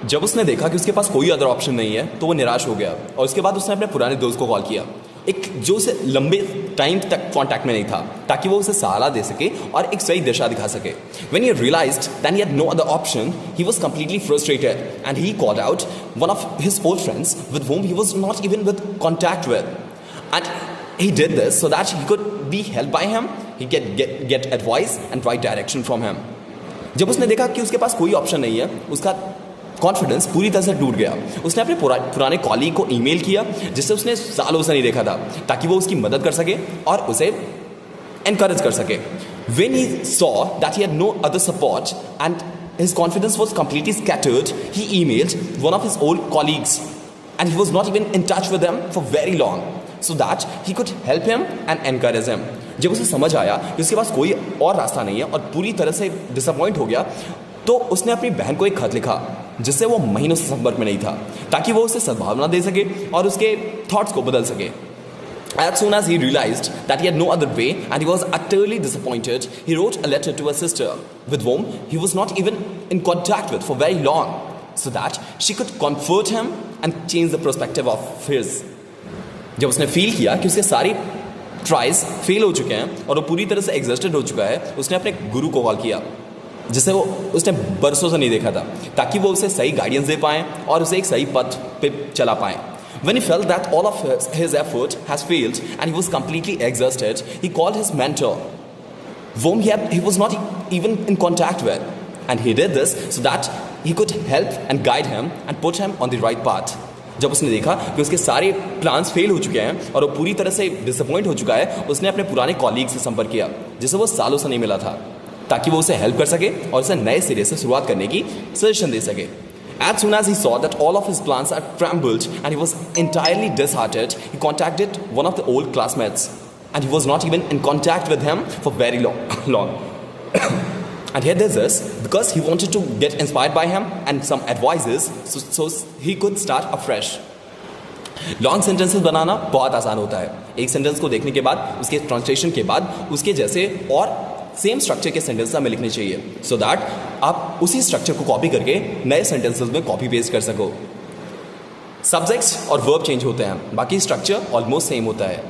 जब उसने देखा कि उसके पास कोई अदर ऑप्शन नहीं है तो वो निराश हो गया और उसके बाद उसने अपने पुराने दोस्त को कॉल किया, एक जो उसे लंबे टाइम तक कांटेक्ट में नहीं था, ताकि वो उसे सहारा दे सके और एक सही दिशा दिखा सके. When he realized that he had no other option, he was completely frustrated and he called out one of his old friends with whom he was not even with contact with. And he did this so that he could be helped by him, he get advice and right direction from him. जब उसने देखा कि उसके पास कोई option नहीं है, उसका confidence पूरी तरह से टूट गया. उसने अपने पुराने कॉलीग को ईमेल किया जिससे उसने सालों से नहीं देखा था, ताकि वो उसकी मदद कर सके और उसे एनकरेज कर सके. When he saw that he had no other support and his confidence was completely scattered, he emailed one of his old colleagues and he was not even in touch with them for very long so that he could help him and encourage him. जब उसे समझ आया कि उसके पास कोई और रास्ता नहीं है और पूरी तरह से डिसअपॉइंट हो गया, तो उसने अपनी बहन को एक खत लिखा जिससे वो महीनों से संपर्क में नहीं था, ताकि वो उसे सद्भावना दे सके और उसके थॉट्स को बदल सके. As soon as he realized that he had no other way and he was utterly disappointed, he wrote a letter to her sister with whom he was not even in contact with for very long, so that she could comfort him and change the perspective of his. जब उसने feel किया कि उसके सारे tries fail हो चुके हैं और वो पूरी तरह से एग्जॉस्टेड हो चुका है, उसने अपने गुरु को कॉल किया जिसे वो उसने बरसों से नहीं देखा था, ताकि वो उसे सही गाइडेंस दे पाएँ और उसे एक सही पथ पे चला पाएँ. When he felt that all of his effort has failed and he was completely exhausted, he called his mentor, whom he was not even in contact with. And he did this so that he could help and guide him and put him on the right path. जब उसने देखा कि उसके सारे plans fail हो चुके हैं और वो पूरी तरह से डिसअपॉइंट हो चुका है, उसने अपने पुराने कॉलीग से संपर्क किया जिसे वो सालों से नहीं मिला था, ताकि वो उसे हेल्प कर सके और उसे नए सिरे से शुरुआत करने की सजेशन दे सके. As soon as he saw that all of his plans had crumbled and he was entirely disheartened, he contacted one of the old classmates and he was not even in contact with him for very long. And he did this because he wanted to get inspired by him and some advices so he could start afresh. Long sentences बनाना बहुत आसान होता है. एक sentence को देखने के बाद, उसके ट्रांसलेशन के बाद उसके जैसे और सेम स्ट्रक्चर के सेंटेंस हमें लिखने चाहिए, सो दैट आप उसी स्ट्रक्चर को कॉपी करके नए सेंटेंसेस में कॉपी पेस्ट कर सको. सब्जेक्ट्स और वर्ब चेंज होते हैं, बाकी स्ट्रक्चर ऑलमोस्ट सेम होता है.